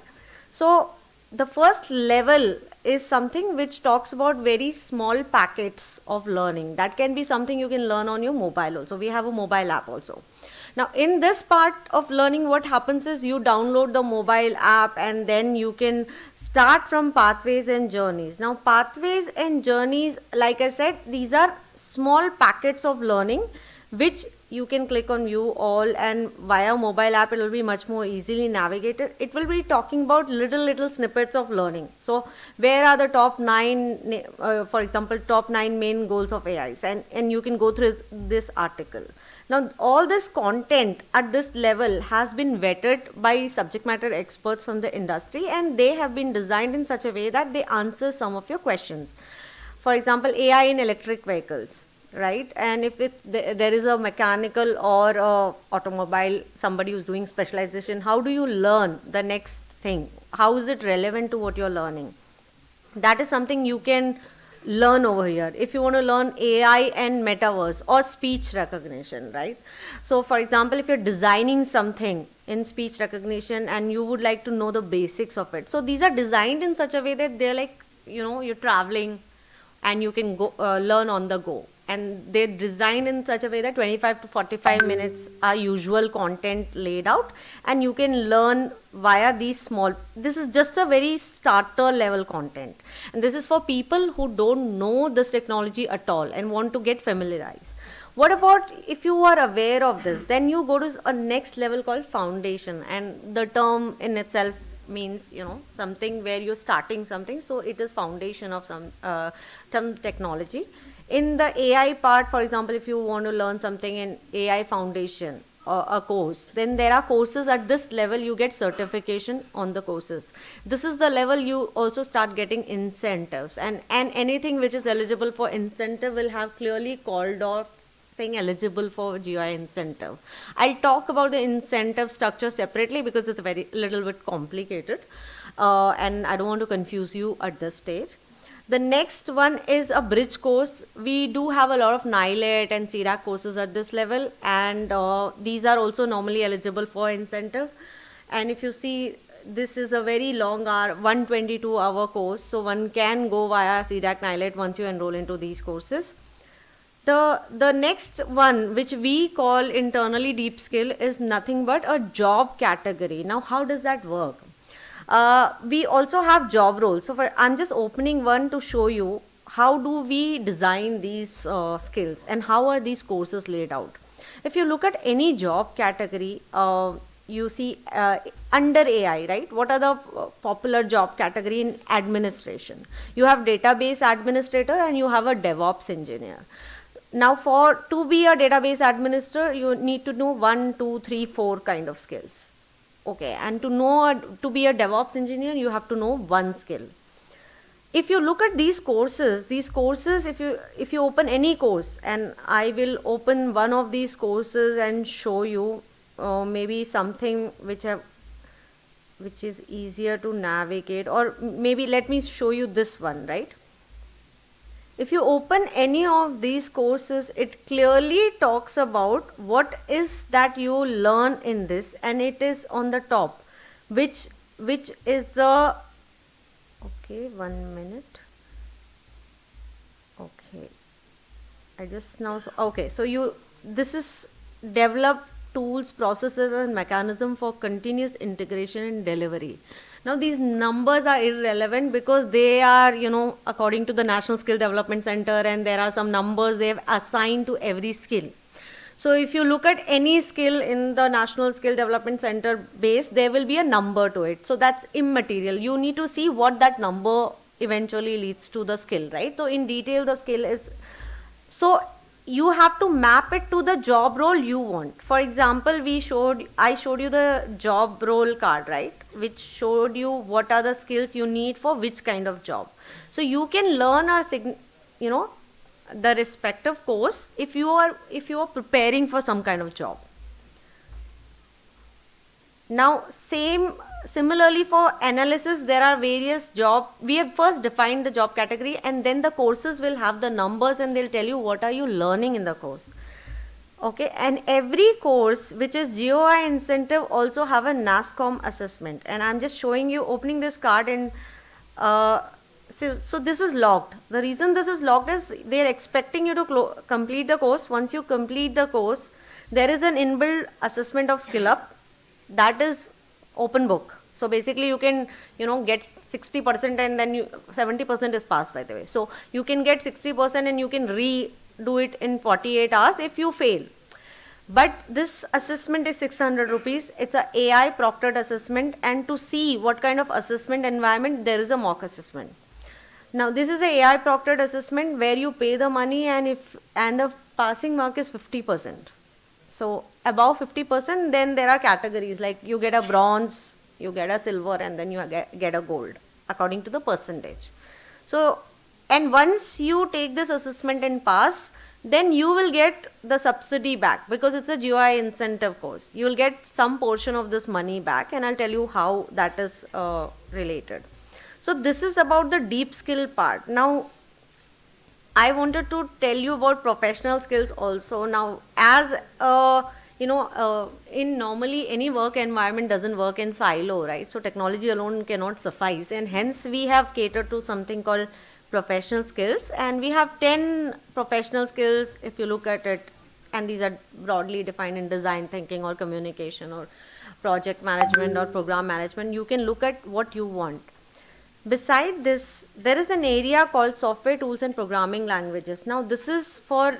So the first level is something which talks about very small packets of learning. That can be something you can learn on your mobile also. We have a mobile app also. Now, in this part of learning, what happens is you download the mobile app and then you can start from pathways and journeys. Now, pathways and journeys, like I said, these are small packets of learning which you can click on view all, and via mobile app it will be much more easily navigated. It will be talking about little snippets of learning. So where are the top 9 for example, top 9 main goals of AIs, and you can go through this article. Now all this content at this level has been vetted by subject matter experts from the industry, and they have been designed in such a way that they answer some of your questions. For example, AI in electric vehicles, right? And if there is a mechanical or a automobile, somebody who's doing specialization, how do you learn the next thing? How is it relevant to what you're learning? That is something you can learn over here. If you want to learn AI and metaverse or speech recognition, right? So for example, if you're designing something in speech recognition and you would like to know the basics of it, so these are designed in such a way that they're like, you're traveling and you can go learn on the go. And they're designed in such a way that 25 to 45 minutes are usual content laid out, and you can learn via these small, this is just a very starter level content. And this is for people who don't know this technology at all and want to get familiarized. What about if you are aware of this, then you go to a next level called foundation, and the term in itself means something where you're starting something, so it is foundation of some technology. In the AI part, for example, if you want to learn something in AI foundation or a course, then there are courses at this level, you get certification on the courses. This is the level you also start getting incentives, and anything which is eligible for incentive will have clearly called off saying eligible for GI incentive. I'll talk about the incentive structure separately because it's a little bit complicated, and I don't want to confuse you at this stage. The next one is a bridge course. We do have a lot of NILET and CDAC courses at this level, and these are also normally eligible for incentive. And if you see, this is a very long hour, 122-hour course, so one can go via CDAC NILET once you enroll into these courses. The next one, which we call internally deep skill, is nothing but a job category. Now, how does that work? We also have job roles. So I'm just opening one to show you how do we design these skills and how are these courses laid out. If you look at any job category, you see under AI, right? What are the popular job category in administration? You have database administrator and you have a DevOps engineer. Now, to be a database administrator, you need to know 1, 2, 3, 4 kind of skills. Okay, and to be a DevOps engineer, you have to know one skill. If you look at these courses, if you open any course, and I will open one of these courses and show you maybe something which is easier to navigate, or maybe let me show you this one, right? If you open any of these courses, it clearly talks about what is that you learn in this, and it is on the top, which is the, okay, 1 minute. Okay, I just now, okay, so this is develop tools, processes and mechanism for continuous integration and delivery. Now these numbers are irrelevant because they are, according to the National Skill Development Center, and there are some numbers they have assigned to every skill. So if you look at any skill in the National Skill Development Center base, there will be a number to it. So that's immaterial. You need to see what that number eventually leads to the skill, right? So in detail, the skill is, so you have to map it to the job role you want. For example, I showed you the job role card, right? Which showed you what are the skills you need for which kind of job. So you can learn the respective course if you are preparing for some kind of job. Now similarly for analysis, there are various we have first defined the job category, and then the courses will have the numbers and they'll tell you what are you learning in the course. Okay, and every course which is GOI incentive also have a NASSCOM assessment, and I'm just showing you, opening this card, and so this is logged. The reason this is logged is they're expecting you to complete the course. Once you complete the course, there is an inbuilt assessment of skill up that is open book. So basically you can, get 60% and then 70% is passed, by the way. So you can get 60% and you can redo it in 48 hours if you fail. But this assessment is 600 rupees. It's a AI proctored assessment, and to see what kind of assessment environment, there is a mock assessment. Now this is a AI proctored assessment where you pay the money and the passing mark is 50%. So above 50%, then there are categories like you get a bronze, you get a silver, and then you get a gold according to the percentage. So, and once you take this assessment and pass, then you will get the subsidy back because it's a GUI incentive course. You will get some portion of this money back, and I'll tell you how that is related. So this is about the deep skill part. Now, I wanted to tell you about professional skills also. Now, as in normally any work environment doesn't work in silo, right? So technology alone cannot suffice, and hence we have catered to something called professional skills, and we have 10 professional skills if you look at it, and these are broadly defined in design thinking or communication or project management or program management. You can look at what you want. Beside this, there is an area called software tools and programming languages. Now this is for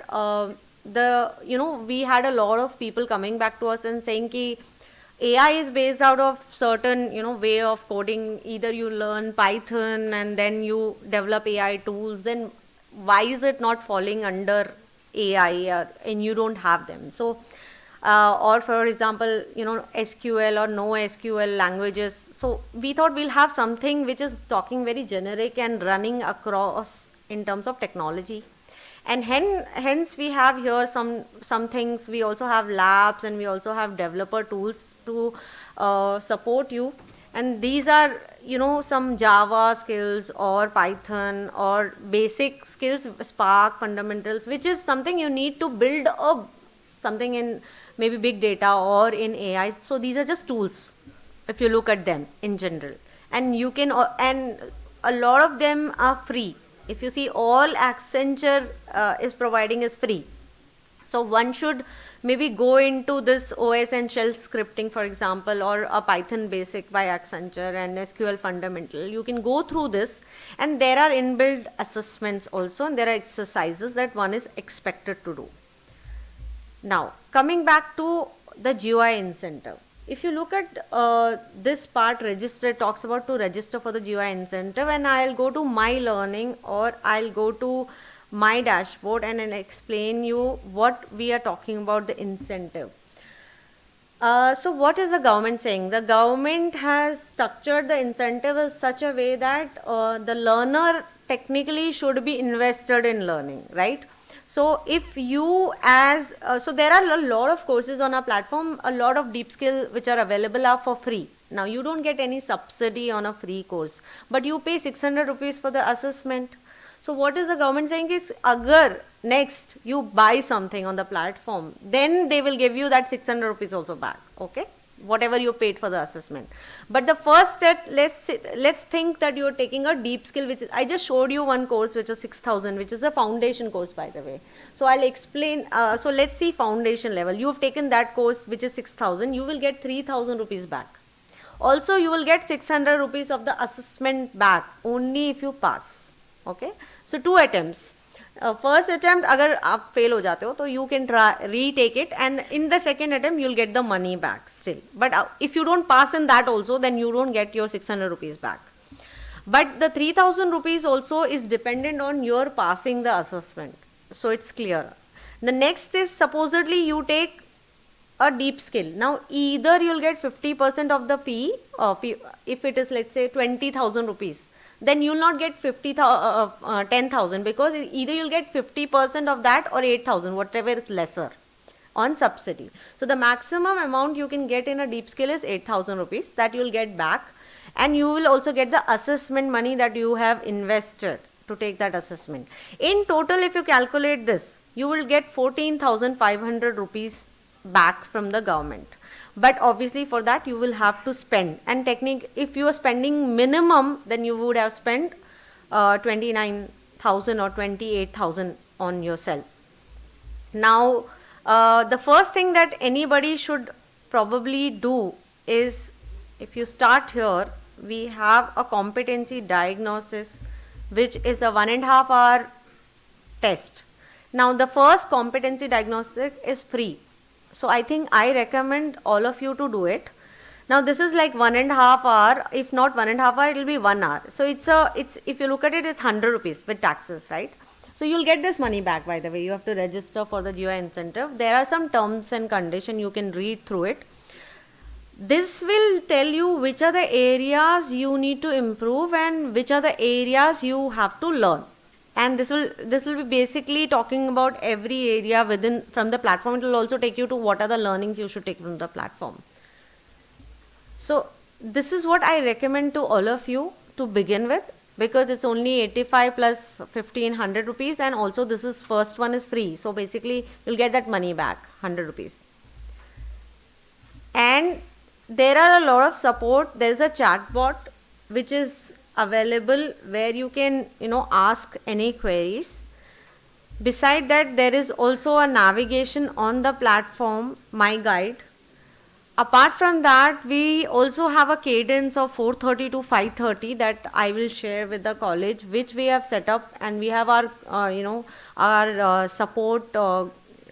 we had a lot of people coming back to us and saying ki AI is based out of certain, way of coding. Either you learn Python and then you develop AI tools, then why is it not falling under AI and you don't have them? So, or for example, SQL or no SQL languages. So we thought we'll have something which is talking very generic and running across in terms of technology. And hence we have here some things. We also have labs and we also have developer tools to support you. And these are, some Java skills or Python or basic skills, Spark, fundamentals, which is something you need to build something in maybe big data or in AI. So these are just tools if you look at them in general. And you can, and a lot of them are free. If you see, all Accenture is providing is free. So one should maybe go into this OS and shell scripting, for example, or a Python basic by Accenture and SQL fundamental. You can go through this, and there are inbuilt assessments also, and there are exercises that one is expected to do. Now, coming back to the GUI incentive. If you look at this part, register, talks about to register for the GUI incentive, and I'll go to my learning or I'll go to my dashboard and I'll explain you what we are talking about the incentive. So what is the government saying? The government has structured the incentive in such a way that the learner technically should be invested in learning, right? So if you so there are a lot of courses on our platform, a lot of deep skill which are available are for free. Now you don't get any subsidy on a free course, but you pay 600 rupees for the assessment. So what is the government saying is, agar next you buy something on the platform, then they will give you that 600 rupees also back, okay? Whatever you paid for the assessment. But the first step, let's think that you're taking a deep skill, which is, I just showed you one course which is 6,000, which is a foundation course, by the way. So I'll explain. So let's see foundation level. You've taken that course which is 6,000, you will get 3,000 rupees back. Also you will get 600 rupees of the assessment back only if you pass, okay? So 2 attempts. First attempt, agar aap fail ho jate ho, so you can retake it, and in the second attempt you'll get the money back still. But if you don't pass in that also, then you don't get your 600 rupees back. But the 3,000 rupees also is dependent on your passing the assessment. So it's clear. The next is, supposedly you take a deep skill. Now either you'll get 50% of the fee, if it is, let's say, 20,000 rupees. Then you will not get 10,000, because either you'll get 50% of that or 8,000, whatever is lesser on subsidy. So the maximum amount you can get in a deep skill is 8,000 rupees that you will get back, and you will also get the assessment money that you have invested to take that assessment. In total, if you calculate this, you will get 14,500 rupees back from the government. But obviously for that you will have to spend, and if you are spending minimum, then you would have spent 29,000 or 28,000 on yourself. Now The first thing that anybody should probably do is, if you start here, we have a competency diagnosis, which is a 1.5 hour test. Now the first competency diagnostic is free. So I think I recommend all of you to do it. Now this is like 1.5 hour, if not 1.5 hour, it will be 1 hour. So it's if you look at it, it's 100 rupees with taxes, right? So you'll get this money back, by the way. You have to register for the GI incentive. There are some terms and conditions, you can read through it. This will tell you which are the areas you need to improve and which are the areas you have to learn. And this will be basically talking about every area within from the platform. It will also take you to what are the learnings you should take from the platform. So this is what I recommend to all of you to begin with, because it's only 85 plus 1500 rupees, and also this is first one is free. So basically you'll get that money back, 100 rupees. And there are a lot of support. There's a chat bot which is available where you can ask any queries. Beside that, there is also a navigation on the platform, My Guide. Apart from that, we also have a cadence of 4:30 to 5:30 that I will share with the college, which we have set up, and we have our support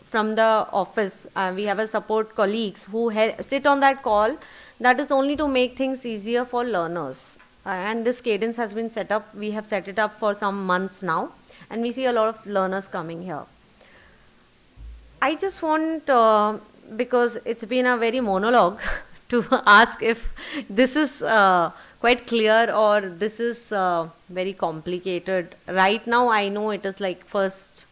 from the office. We have a support colleagues who sit on that call. That is only to make things easier for learners. And this cadence has been set up. We have set it up for some months now, and we see a lot of learners coming here. I just want, because it's been a very monologue, to ask if this is quite clear or this is very complicated. Right now, I know it is like first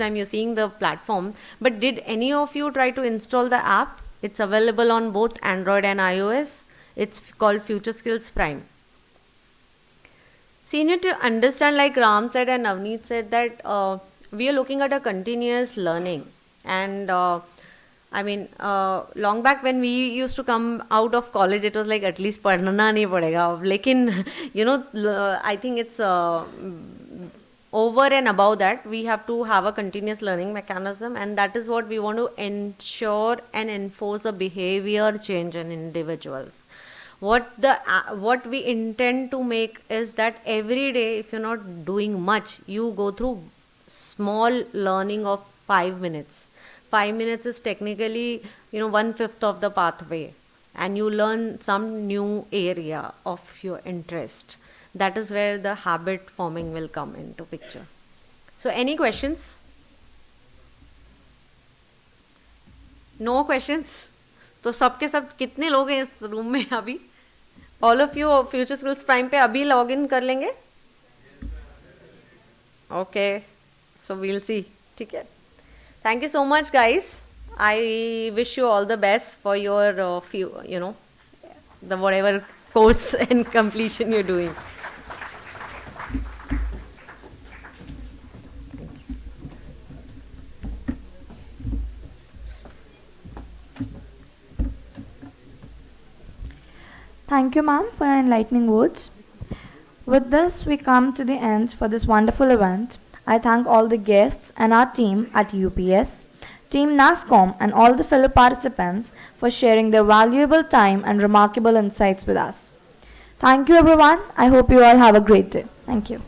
time you're seeing the platform, but did any of you try to install the app? It's available on both Android and iOS. It's called Future Skills Prime. So you need to understand, like Ram said and Navneet said, that we are looking at a continuous learning. And long back when we used to come out of college, it was like at least padhna nahi padega. Lekin, I think it's over and above that. We have to have a continuous learning mechanism, and that is what we want to ensure and enforce a behavior change in individuals. What we intend to make is that every day, if you're not doing much, you go through small learning of 5 minutes. 5 minutes is technically 1/5 of the pathway, and you learn some new area of your interest. That is where the habit forming will come into picture. So any questions? No questions? तो सबके सब कितने लोग हैं इस room में अभी? All of you Future Skills Prime पे अभी log in कर लेंगे? Okay, so we'll see. ठीक है. Thank you so much, guys. I wish you all the best for your the whatever course and completion you're doing. Thank you, ma'am, for your enlightening words. With this, we come to the end for this wonderful event. I thank all the guests and our team at UPS, Team NASSCOM, and all the fellow participants for sharing their valuable time and remarkable insights with us. Thank you, everyone. I hope you all have a great day. Thank you.